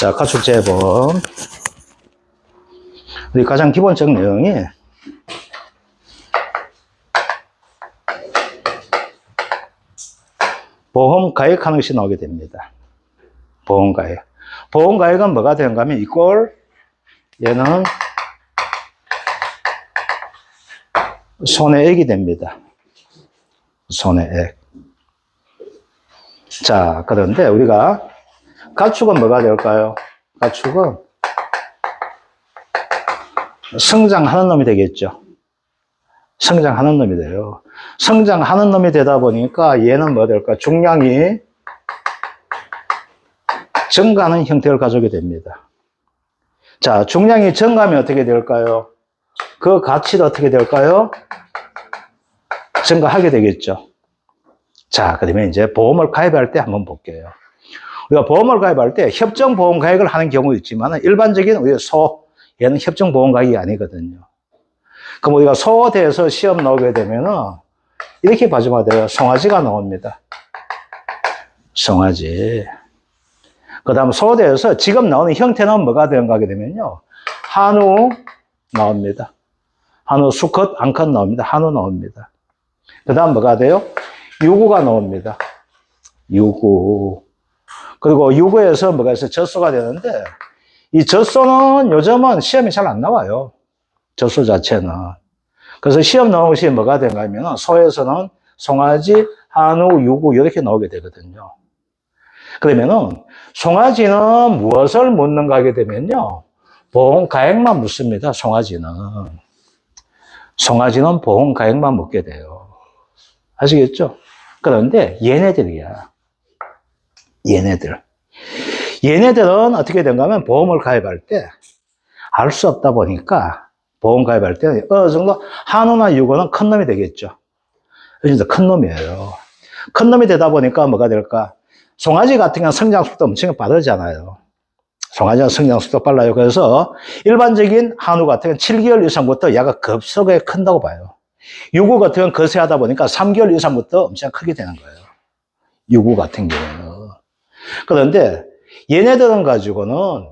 자, 가축재보험. 우리 가장 기본적 내용이 보험 가액하는 것이 나오게 됩니다. 보험 가액. 보험 가액은 뭐가 되는가 하면 이꼴 얘는 손해액이 됩니다. 손해액. 자, 그런데 우리가 가축은 뭐가 될까요? 가축은 성장하는 놈이 되겠죠. 성장하는 놈이 돼요. 성장하는 놈이 되다 보니까 얘는 뭐 될까? 중량이 증가하는 형태를 가지게 됩니다. 자, 중량이 증가하면 어떻게 될까요? 그 가치도 어떻게 될까요? 증가하게 되겠죠. 자, 그러면 이제 보험을 가입할 때 한번 볼게요. 우리가 보험을 가입할 때 협정보험 가입을 하는 경우도 있지만 일반적인 우리가 얘는 협정보험 가입이 아니거든요. 그럼 우리가 소대에서 시험 나오게 되면은 이렇게 봐주면 돼요. 송아지가 나옵니다. 송아지. 그 다음 소대에서 지금 나오는 형태는 뭐가 되는가 하게 되면요. 한우 나옵니다. 한우 수컷, 암컷 나옵니다. 한우 나옵니다. 그 다음 뭐가 돼요? 유구가 나옵니다. 유구. 그리고 유구에서 뭐가 있어요? 젖소가 되는데 이 젖소는 요즘은 시험이 잘 안 나와요. 젖소 자체는. 그래서 시험 나오는 것이 뭐가 되는가 하면 소에서는 송아지, 한우, 유구 이렇게 나오게 되거든요. 그러면은 송아지는 무엇을 묻는가 하게 되면요. 보험 가액만 묻습니다. 송아지는. 송아지는 보험 가액만 묻게 돼요. 아시겠죠? 그런데 얘네들이야. 얘네들은 어떻게 된가 하면 보험을 가입할 때 알 수 없다 보니까 보험 가입할 때 어느 정도 한우나 유구는 큰 놈이 되겠죠. 진짜 큰 놈이에요. 큰 놈이 되다 보니까 뭐가 될까? 송아지 같은 경우는 성장 속도 엄청 빠르잖아요. 송아지는 성장 속도 빨라요. 그래서 일반적인 한우 같은 경우는 7개월 이상부터 얘가 급속하게 큰다고 봐요. 유구 같은 경우는 거세하다 보니까 3개월 이상부터 엄청 크게 되는 거예요. 유구 같은 경우는. 그런데 얘네들은 가지고는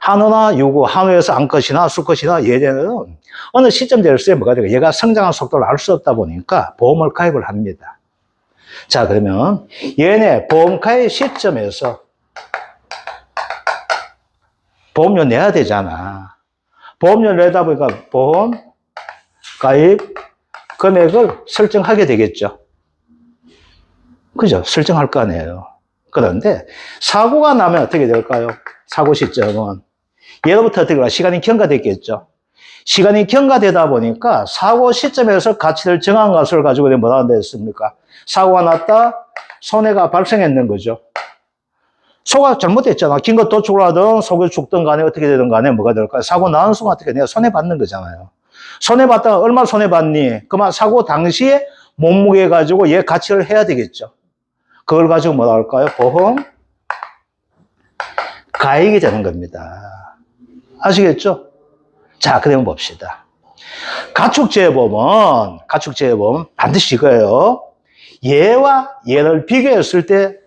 한우나 유구, 한우에서 암컷이나 수컷이나 얘네들은 어느 시점 될수에 뭐가 되고 얘가 성장한 속도를 알 수 없다 보니까 보험을 가입을 합니다. 자, 그러면 얘네 보험 가입 시점에서 보험료 내야 되잖아. 보험료 내다 보니까 보험 가입 금액을 설정하게 되겠죠. 그죠? 설정할 거 아니에요. 그런데 사고가 나면 어떻게 될까요? 사고 시점은 예로부터 어떻게 될까요? 시간이 경과됐겠죠. 시간이 경과되다 보니까 사고 시점에서 가치를 정한 것을 가지고 뭐라 한다 했습니까? 사고가 났다, 손해가 발생했는 거죠. 소가 잘못됐잖아. 긴 것 도축을 하든 속을 죽든 간에 어떻게 되든 간에 뭐가 될까요? 사고 나는 순간 어떻게 내가 손해받는 거잖아요. 손해봤다가 얼마 손해받니? 그만 사고 당시에 몸무게 가지고 얘 가치를 해야 되겠죠. 그걸 가지고 뭐라 할까요? 보험 가액이 되는 겁니다. 아시겠죠? 자, 그러면 봅시다. 가축재보험은 반드시 이거예요. 얘와 얘를 비교했을 때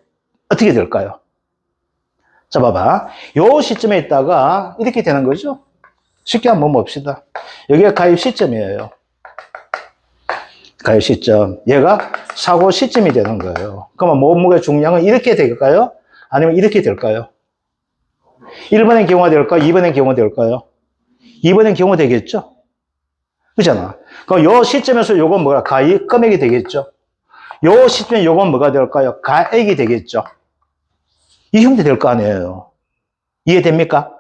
어떻게 될까요? 자, 봐봐. 요 시점에 있다가 이렇게 되는 거죠? 쉽게 한번 봅시다. 여기가 가입 시점이에요. 가입 시점. 얘가 사고 시점이 되는 거예요. 그러면 몸무게 중량은 이렇게 될까요? 아니면 이렇게 될까요? 1번의 경우가 될까요? 2번의 경우가 될까요? 2번의 경우 되겠죠? 그렇잖아. 그럼 요 시점에서 요건 뭐가 가입 금액이 되겠죠? 요 시점에 요건 뭐가 될까요? 가액이 되겠죠? 이 형태 될 거 아니에요. 이해됩니까?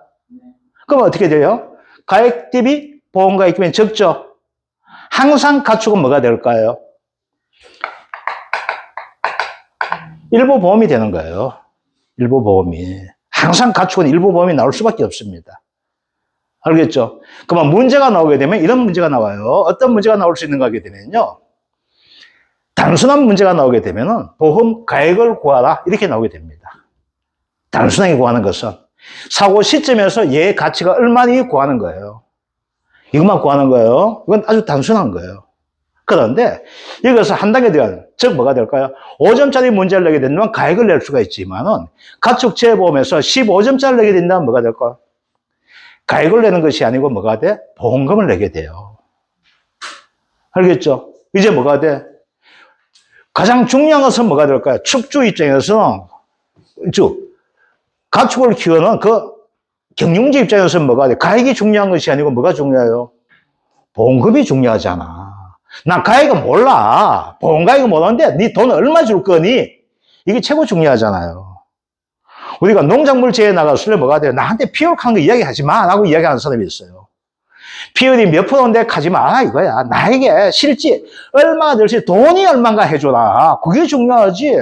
그럼 어떻게 돼요? 가액 대비 보험가액 대비 적죠? 항상 가축은 뭐가 될까요? 일부 보험이 되는 거예요. 일부 보험이. 항상 가축은 일부 보험이 나올 수밖에 없습니다. 알겠죠? 그러면 문제가 나오게 되면 이런 문제가 나와요. 어떤 문제가 나올 수 있는가 하게 되면요. 단순한 문제가 나오게 되면은 보험 가액을 구하라. 이렇게 나오게 됩니다. 단순하게 구하는 것은 사고 시점에서 얘의 가치가 얼마니 구하는 거예요. 이것만 구하는 거예요. 이건 아주 단순한 거예요. 그런데 여기서 한 단계 더 즉 뭐가 될까요? 5점짜리 문제를 내게 된다면 가액을 낼 수가 있지만은 가축재보험에서 15점짜리를 내게 된다면 뭐가 될까요? 가액을 내는 것이 아니고 뭐가 돼? 보험금을 내게 돼요. 알겠죠? 이제 뭐가 돼? 가장 중요한 것은 뭐가 될까요? 축주 입장에서 가축을 키우는 그 경영자 입장에서는 뭐가 돼? 가액이 중요한 것이 아니고 뭐가 중요해요? 보험금이 중요하잖아. 난 가액은 몰라. 보험 가액은 모르는데 네 돈 얼마 줄 거니? 이게 최고 중요하잖아요. 우리가 농작물 재에 나갔을 때 뭐가 돼요? 나한테 피올하는 거 이야기하지 마 라고 이야기하는 사람이 있어요. 피올이 몇 프로인데 가지 마라 이거야. 나에게 실제 얼마가 될지 돈이 얼마인가 해줘라. 그게 중요하지.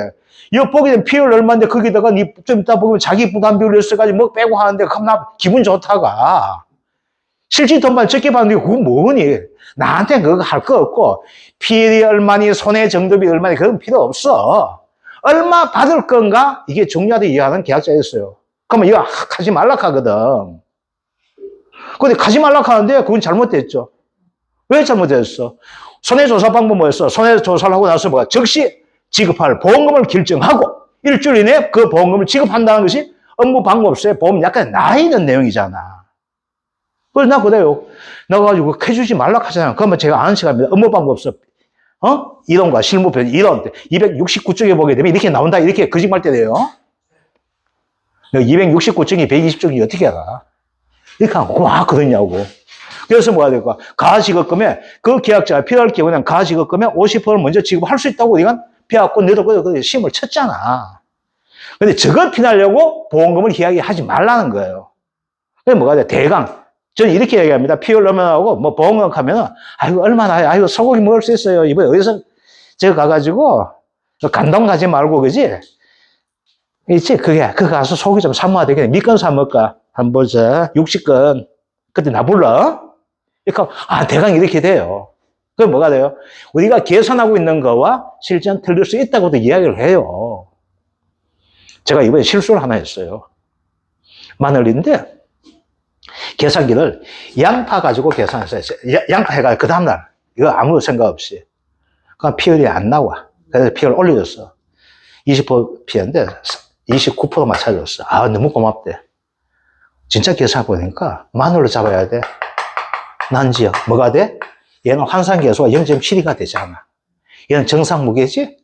이거 보게 되면 피올 얼마인데 거기다가 니 좀 이따 보면 자기 부담 비율을 써가지고 뭐 빼고 하는데 그럼 나 기분 좋다가. 실제 돈만 적게 받는데 그건 뭐니? 나한테 그거 할 거 없고 피해이 얼마니 손해 정도비 얼마니 그건 필요 없어. 얼마 받을 건가? 이게 중요하다 이해하는 계약자였어요. 그러면 이거 하지 말라 하거든. 근데 가지 말라 하는데 그건 잘못됐죠. 왜 잘못됐어? 손해조사 방법 뭐였어? 손해조사를 하고 나서 뭐가 즉시 지급할 보험금을 결정하고 일주일 이내에 그 보험금을 지급한다는 것이 업무 방법서에 보험 약간 나와 있는 내용이잖아. 그래서 나 그래요. 나가지고 해주지 말라 하잖아요. 그러면 제가 아는 시간입니다. 업무 방법서 이론과 실무편 이론 269쪽에 보게 되면 이렇게 나온다. 이렇게 거짓말 때려요. 269쪽이 120쪽이 어떻게 알아? 이렇게 하고 와 그러냐고. 그래서 뭐가 될까? 가지급금에 그 계약자가 필요할 경우에는 가지급금에 50%를 먼저 지급할 수 있다고 우리가 배웠고 너도 그 심을 쳤잖아. 근데 저걸 피하려고 보험금을 이야기하지 말라는 거예요. 그게 뭐가 돼? 대강. 저는 이렇게 얘기합니다. 피올 얼마나하고 뭐 보험금 하면은 아이고 얼마나 아이고 소고기 먹을 수 있어요. 이번에 어디서 제가 가가지고 감동 가지 말고 그지? 있지? 그거 가서 소고기 좀 사모아 되겠네. 몇 건 사먹을까? 한번 보자. 60건. 그때 나 불러? 그러니까 대강 이렇게 돼요. 그럼 뭐가 돼요? 우리가 계산하고 있는 거와 실전 틀릴 수 있다고도 이야기를 해요. 제가 이번에 실수를 하나 했어요. 마늘인데 계산기를 양파 가지고 계산했어요. 양파 해가지고 그 다음날 이거 아무 생각 없이 그냥 피율이 안 나와. 그래서 피율 올려줬어. 20% 피했는데 29%만 찾아줬어. 너무 고맙대. 진짜 계산 보니까 마늘로 잡아야 돼. 난지역 뭐가 돼? 얘는 환산계수가 0.72가 되잖아. 얘는 정상 무게지?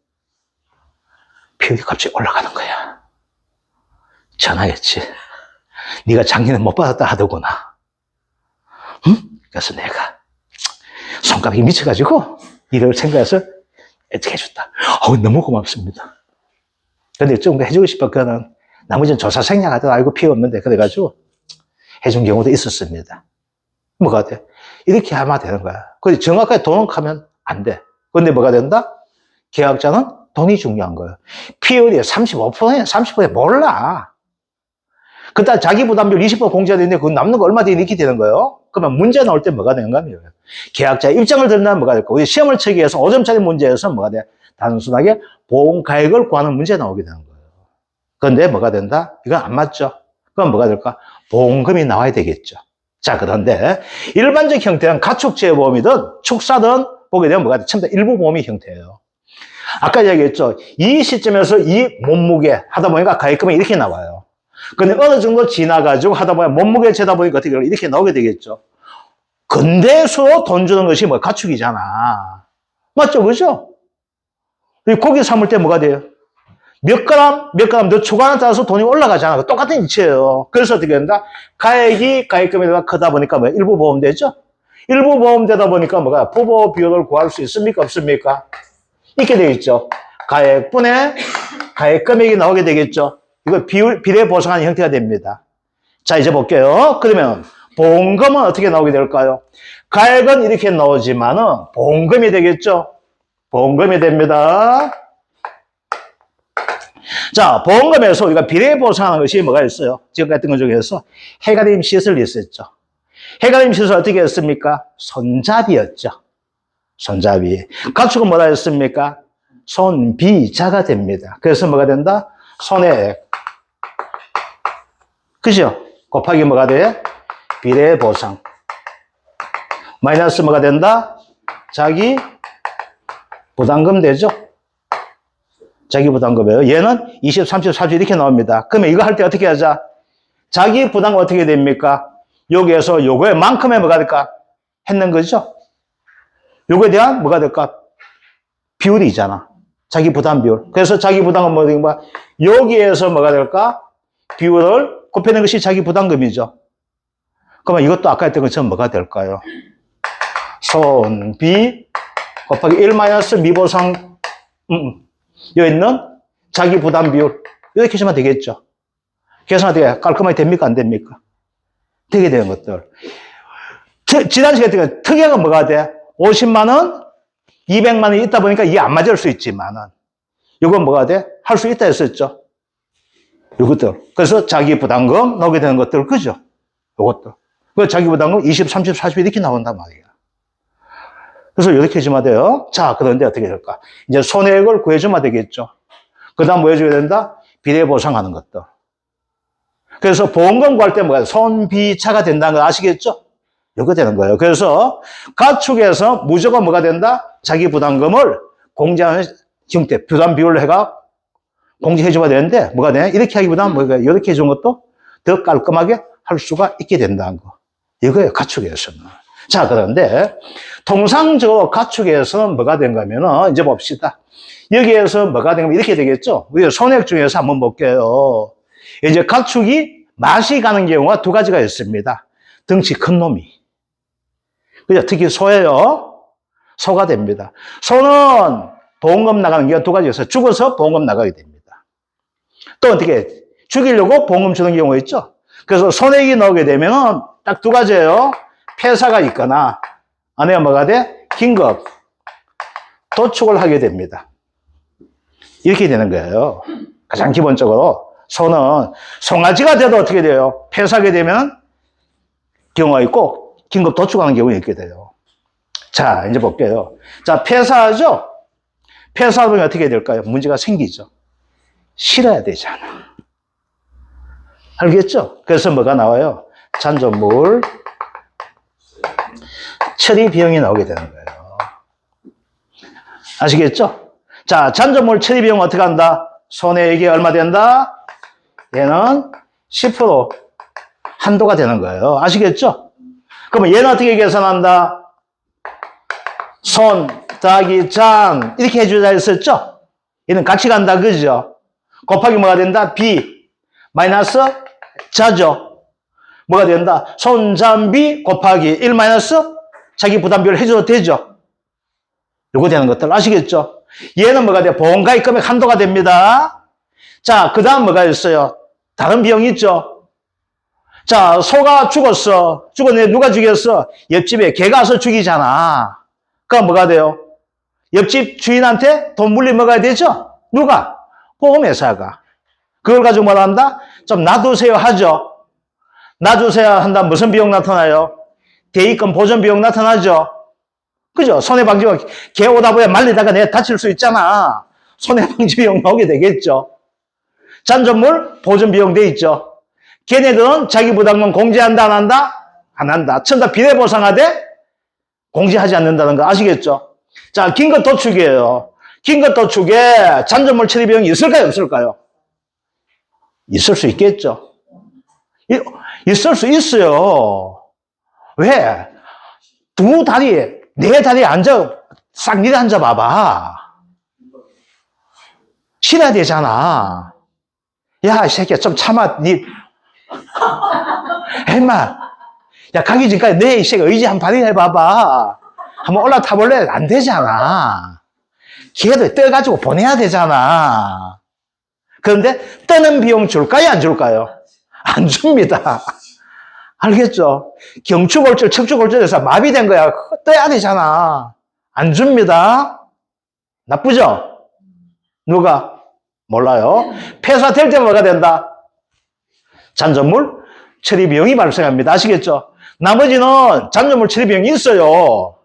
피율이 갑자기 올라가는 거야. 전화했지. 네가 작년에 못 받았다 하더구나. 응? 그래서 내가 손가락이 미쳐가지고 이걸 생각해서 어떻게 해줬다. 너무 고맙습니다. 근데 좀 해주고 싶어. 그거는 나머지는 조사 생략하다가 알고 필요 없는데 그래가지고 해준 경우도 있었습니다. 뭐가 돼? 이렇게 하면 되는 거야. 근데 정확하게 돈은 가면 안 돼. 근데 뭐가 된다? 계약자는 돈이 중요한 거예요. 피율이 35%에 30%에 몰라. 그때 자기 부담률 20% 공제가 되는데 그 남는 거 얼마 되니 이렇게 되는 거예요. 그러면 문제 나올 때 뭐가 되는가 하면 계약자 입장을 들면 뭐가 될까? 우리 시험을 치기 위해서 5점짜리 문제에서 뭐가 돼? 단순하게 보험 가액을 구하는 문제 나오게 되는 거예요. 그런데 뭐가 된다? 이건 안 맞죠? 그럼 뭐가 될까? 보험금이 나와야 되겠죠. 자, 그런데 일반적 형태는 가축재보험이든 축사든 보게 되면 뭐가 돼? 전부 다 일부 보험의 형태예요. 아까 얘기했죠. 이 시점에서 이 몸무게 하다 보니까 가액금이 이렇게 나와요. 근데 어느 정도 지나가지고 하다 보면 몸무게 재다 보니까 어떻게 이렇게 나오게 되겠죠. 근대수로 돈 주는 것이 뭐 가축이잖아. 맞죠? 그죠? 고기 삶을 때 뭐가 돼요? 몇 그램 더 추가에 따라서 돈이 올라가잖아. 똑같은 이치예요. 그래서 어떻게 된다? 가액이 가액금에 크다 보니까 뭐 일부 보험되죠? 일부 보험되다 보니까 뭐가 부보 비율을 구할 수 있습니까? 없습니까? 있게 되겠죠. 가액분에 가액 금액이 나오게 되겠죠. 이거 비례 보상하는 형태가 됩니다. 자, 이제 볼게요. 그러면 보험금은 어떻게 나오게 될까요? 가액은 이렇게 나오지만은 보험금이 되겠죠. 보험금이 됩니다. 자, 보험금에서 우리가 비례 보상하는 것이 뭐가 있어요? 지금 같은 것 중에서 해가림 시설이 있었죠. 해가림 시설 어떻게 했습니까? 손잡이였죠. 손잡이. 가축은 뭐라 했습니까? 손비자가 됩니다. 그래서 뭐가 된다? 손해액. 그죠? 곱하기 뭐가 돼? 비례 보상. 마이너스 뭐가 된다? 자기 부담금 되죠? 자기 부담금이에요. 얘는 20, 30, 40 이렇게 나옵니다. 그러면 이거 할 때 어떻게 하자? 자기 부담금 어떻게 됩니까? 여기에서 요거의 만큼의 뭐가 될까? 했는 거죠. 요거에 대한 뭐가 될까? 비율이 있잖아. 자기 부담 비율. 그래서 자기 부담금 뭐가 여기에서 뭐가 될까? 비율을 곱해낸 것이 자기 부담금이죠. 그러면 이것도 아까 했던 것처럼 뭐가 될까요? 손비 곱하기 1 마이너스 미보상 여기 있는 자기 부담 비율 이렇게 하시면 되겠죠. 계산하되 깔끔하게 됩니까? 안 됩니까? 되게 되는 것들. 지난 시간에 특약은 뭐가 돼? 50만 원, 200만 원이 있다 보니까 이게 안 맞을 수 있지만은 이건 뭐가 돼? 할 수 있다 했었죠. 이것들. 그래서 자기 부담금 나오게 되는 것들, 그죠? 이것들. 그 자기 부담금 20, 30, 40 이렇게 나온단 말이에요. 그래서 이렇게 해주면 돼요. 자, 그런데 어떻게 될까? 이제 손해액을 구해주면 되겠죠. 그 다음 뭐 해줘야 된다? 비례 보상하는 것들. 그래서 보험금 구할 때 뭐가 손비차가 된다는 거 아시겠죠? 이거 되는 거예요. 그래서 가축에서 무조건 뭐가 된다? 자기 부담금을 공제하는 형태, 부담 비율로 해가 공제해줘야 되는데 뭐가 되냐? 이렇게 하기보다는 뭐가 이렇게 해준 것도 더 깔끔하게 할 수가 있게 된다는 거. 이거예요, 가축에서는. 자, 그런데 통상적으로 가축에서는 뭐가 된가 하면은 이제 봅시다. 여기에서 뭐가 되면 이렇게 되겠죠? 우리 손해액 중에서 한번 볼게요. 이제 가축이 맛이 가는 경우가 두 가지가 있습니다. 덩치 큰 놈이. 그죠? 특히 소예요. 소가 됩니다. 소는 보험금 나가는 경우가 두 가지 있어요. 죽어서 보험금 나가게 됩니다. 또 어떻게 죽이려고 보험금 주는 경우가 있죠. 그래서 손해액이 나오게 되면 딱 두 가지예요. 폐사가 있거나 아내가 뭐가 돼? 긴급 도축을 하게 됩니다. 이렇게 되는 거예요. 가장 기본적으로 소는 송아지가 돼도 어떻게 돼요? 폐사하게 되면 경우가 있고 긴급 도축하는 경우가 있게 돼요. 자, 이제 볼게요. 자, 폐사하죠? 폐사하면 어떻게 될까요? 문제가 생기죠. 실어야 되잖아. 알겠죠? 그래서 뭐가 나와요? 잔존물 처리 비용이 나오게 되는 거예요. 아시겠죠? 자, 잔존물 처리 비용 어떻게 한다? 손해액이 얼마 된다? 얘는 10% 한도가 되는 거예요. 아시겠죠? 그러면 얘는 어떻게 계산한다? 손 더하기 잔 이렇게 해주자 했었죠? 얘는 같이 간다, 그죠? 곱하기 뭐가 된다? 비 마이너스 자죠. 뭐가 된다? 손잔비 곱하기 1 마이너스 자기 부담비를 해줘도 되죠. 요거 되는 것들 아시겠죠? 얘는 뭐가 돼? 보험가입 금액 한도가 됩니다. 자, 그 다음 뭐가 있어요? 다른 비용이 있죠. 자, 소가 죽었어. 죽었는데 누가 죽였어? 옆집에 개가 와서 죽이잖아. 그럼 뭐가 돼요? 옆집 주인한테 돈 물리 먹어야 되죠? 누가? 보험회사가. 그걸 가지고 뭐라 한다? 좀 놔두세요 하죠. 놔주세요 한다. 무슨 비용 나타나요? 대입금 보전 비용 나타나죠. 그죠? 손해방지가 개 오다 보면 말리다가 내가 다칠 수 있잖아. 손해방지 비용 나오게 되겠죠. 잔존물 보전 비용 돼 있죠. 걔네들은 자기 부담금 공제한다 안 한다? 안 한다. 천다 비례보상하되 공제하지 않는다는 거 아시겠죠? 자, 긴급 도축이에요. 긴급 도축에 잔존물 처리 비용이 있을까요? 없을까요? 있을 수 있겠죠. 있을 수 있어요. 왜? 두 다리, 네 다리에 앉아, 싹 니네 앉아 봐봐. 쉬어야 되잖아. 야, 이 새끼야, 좀 참아, 임마. 야, 가기 전까지 내 이 새끼 의지 한번 발휘해봐봐. 한번 올라타볼래? 안 되잖아. 걔도 떠가지고 보내야 되잖아. 그런데 떠는 비용 줄까요? 안 줄까요? 안 줍니다. 알겠죠? 경추골절, 척추골절에서 마비된 거야. 떠야 되잖아. 안 줍니다. 나쁘죠? 누가? 몰라요. 폐사될 때 뭐가 된다? 잔존물 처리 비용이 발생합니다. 아시겠죠? 나머지는 잔존물 처리 비용이 있어요.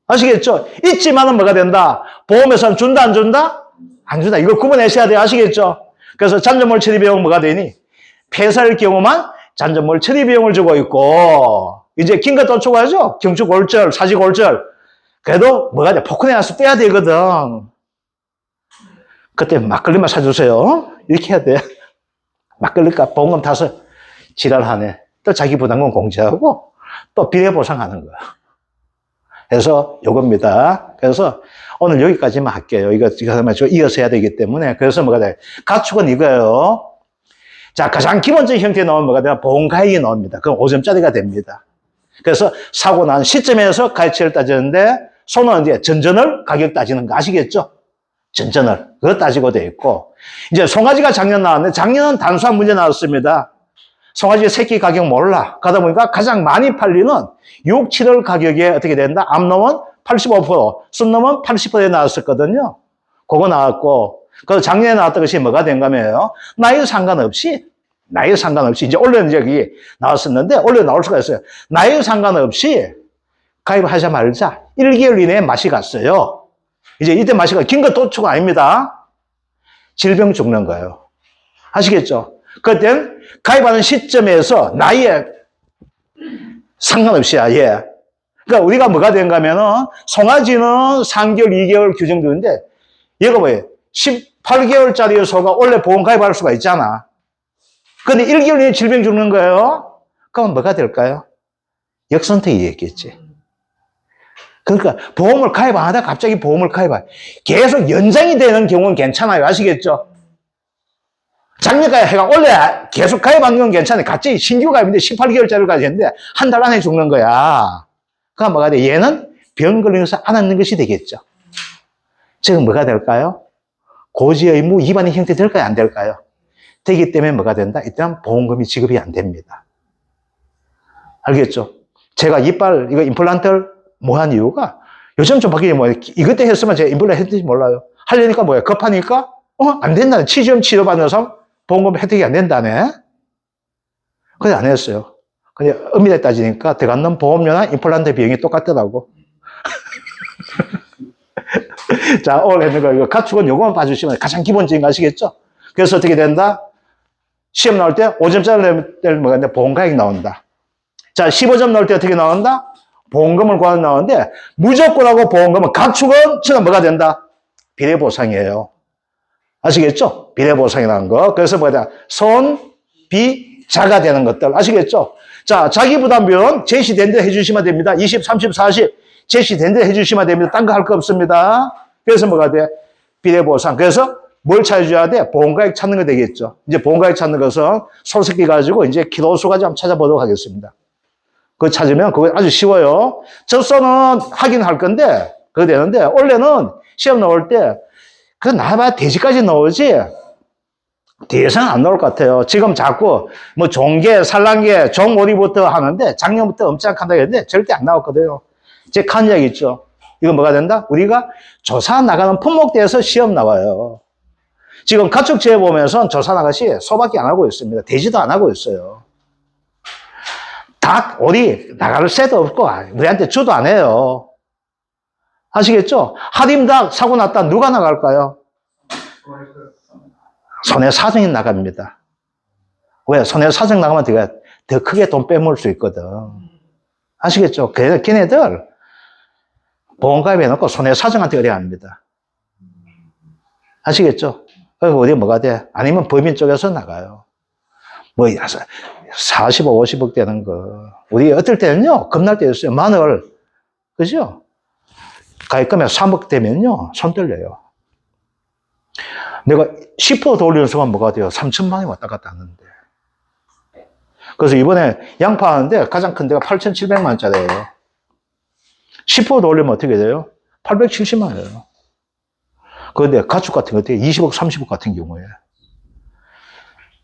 아시겠죠? 있지만은 뭐가 된다? 보험회사는 준다, 안 준다? 안 준다. 이걸 구분하셔야 돼요. 아시겠죠? 그래서 잔존물 처리 비용은 뭐가 되니? 폐사일 경우만 잔존물 처리 비용을 주고 있고, 이제 긴급 도축하죠? 경추골절, 사지골절. 그래도 뭐가 돼? 포크내서 떼야 되거든. 그때 막걸리만 사주세요. 이렇게 해야 돼. 막걸리값 보험금 타서 지랄하네. 또 자기 부담금 공제하고 또 비례보상하는 거야. 그래서 요겁니다. 그래서 오늘 여기까지만 할게요. 이거 이어서 해야 되기 때문에. 그래서 뭐가 돼? 가축은 이거예요. 자, 가장 기본적인 형태에 나오면 뭐가 돼요? 보험가액이 나옵니다. 그럼 5점짜리가 됩니다. 그래서 사고 난 시점에서 가치를 따지는데, 손은 이제 전전을 가격 따지는 거 아시겠죠? 전전을. 그거 따지고 돼 있고. 이제 송아지가 작년 나왔는데, 작년은 단순한 문제 나왔습니다. 송아지 새끼 가격 몰라. 가다 보니까 가장 많이 팔리는 6, 7월 가격에 어떻게 된다? 암놈은 85%, 순놈은 80%에 나왔었거든요. 그거 나왔고, 그래서 작년에 나왔던 것이 뭐가 된가면요? 나이 상관없이 이제 원래는 이제 그게 나왔었는데, 원래 나올 수가 있어요. 나이 상관없이 가입하자 말자. 1개월 이내에 맛이 갔어요. 이제 이때 맛이 가, 긴 거 도추가 아닙니다. 질병 죽는 거예요. 아시겠죠? 그땐 가입하는 시점에서 나이에 상관없이 아예. 그러니까 우리가 뭐가 된가면은, 송아지는 3개월, 2개월 규정되는데, 얘가 뭐예요? 18개월짜리 소가 원래 보험 가입할 수가 있잖아. 근데 1개월 내에 질병 죽는 거예요? 그럼 뭐가 될까요? 역선택이 됐겠지. 그러니까 보험을 가입 안 하다가 갑자기 보험을 가입해. 계속 연장이 되는 경우는 괜찮아요. 아시겠죠? 작년까지 해가 원래 계속 가입한 건 괜찮아요. 갑자기 신규 가입인데 18개월짜리까지 했는데 한 달 안에 죽는 거야. 그럼 뭐가 돼? 얘는 병 걸리면서 안 앉는 것이 되겠죠. 지금 뭐가 될까요? 고지의무 위반의 형태 될까요? 안 될까요? 되기 때문에 뭐가 된다? 일단 보험금이 지급이 안 됩니다. 알겠죠? 제가 이빨, 이거 임플란트를 뭐 한 이유가 요즘 좀 바뀌게 뭐예요? 이것 때 했으면 제가 임플란트 했는지 몰라요. 하려니까 뭐예요? 급하니까? 안 된다네. 치주염 치료받는 사람 보험금 혜택이 안 된다네. 그래 안 했어요. 근데 엄밀히 따지니까 들어가는 보험료나 임플란트 비용이 똑같더라고. 자, 오늘 했는 거, 이거 가축은 요거만 봐주시면 가장 기본적인 거 아시겠죠? 그래서 어떻게 된다? 시험 나올 때 5점짜리 낼 뭐가 있는데 보험가액 나온다. 자, 15점 나올 때 어떻게 나온다? 보험금을 구하는 나오는데, 무조건하고 보험금은 가축은 지금 뭐가 된다? 비례보상이에요. 아시겠죠? 비례보상이라는 거. 그래서 뭐다? 손, 비, 자가 되는 것들. 아시겠죠? 자, 자기부담비용 제시된 대로 해주시면 됩니다. 20, 30, 40 제시된 대로 해주시면 됩니다. 딴 거 할 거 없습니다. 그래서 뭐가 돼? 비례보상. 그래서 뭘 찾아줘야 돼? 보험가액 찾는 거 되겠죠. 이제 보험가액 찾는 것은 손석기 가지고 이제 키로수까지 한번 찾아보도록 하겠습니다. 그거 찾으면 그거 아주 쉬워요. 젖소는 하긴 할 건데, 그거 되는데, 원래는 시험 나올 때, 그거 나와봐야 돼지까지 나오지, 뒤에서는 안 나올 것 같아요. 지금 자꾸 뭐 종계, 산란계, 종오리부터 하는데, 작년부터 엄청 한다고 했는데, 절대 안 나왔거든요. 제 칸 이야기 있죠. 이건 뭐가 된다? 우리가 조사 나가는 품목대에서 시험 나와요. 지금 가축지에 보면서 조사 나가시 소밖에 안 하고 있습니다. 돼지도 안 하고 있어요. 닭, 오리 나갈 새도 없고 우리한테 주도 안 해요. 아시겠죠? 하림닭 사고 났다 누가 나갈까요? 손해사정이 나갑니다. 왜? 손해사정 나가면 더 크게 돈 빼먹을 수 있거든. 아시겠죠? 그래서 걔네들 보험가입 해놓고 손해사정한테 의뢰합니다. 아시겠죠? 그리고 어디 뭐가 돼? 아니면 법인 쪽에서 나가요. 뭐 40억, 50억 되는 거. 우리 어떨 때는요, 겁날 때 있어요. 마늘, 그죠? 가입금액 3억 되면요, 손 떨려요. 내가 10% 더 올리는 순간 뭐가 돼요? 3천만 원이 왔다 갔다 하는데. 그래서 이번에 양파 하는데 가장 큰 데가 8,700만 원짜리예요. 10% 더 올리면 어떻게 돼요? 870만 원이에요. 그런데 가축 같은 거 어때요? 20억, 30억 같은 경우에.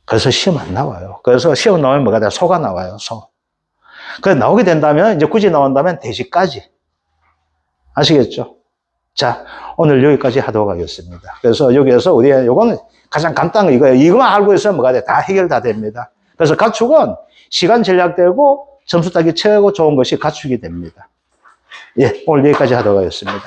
그래서 시험 안 나와요. 그래서 시험 나오면 뭐가 돼요? 소가 나와요, 소. 그래서 나오게 된다면, 이제 굳이 나온다면 돼지까지. 아시겠죠? 자, 오늘 여기까지 하도록 하겠습니다. 그래서 여기에서 우리가 요거는 가장 간단한 거 이거예요. 이거만 알고 있으면 뭐가 돼? 다 해결 다 됩니다. 그래서 가축은 시간 전략되고 점수 따기 최고 좋은 것이 가축이 됩니다. 예, 오늘 여기까지 하도록 하겠습니다.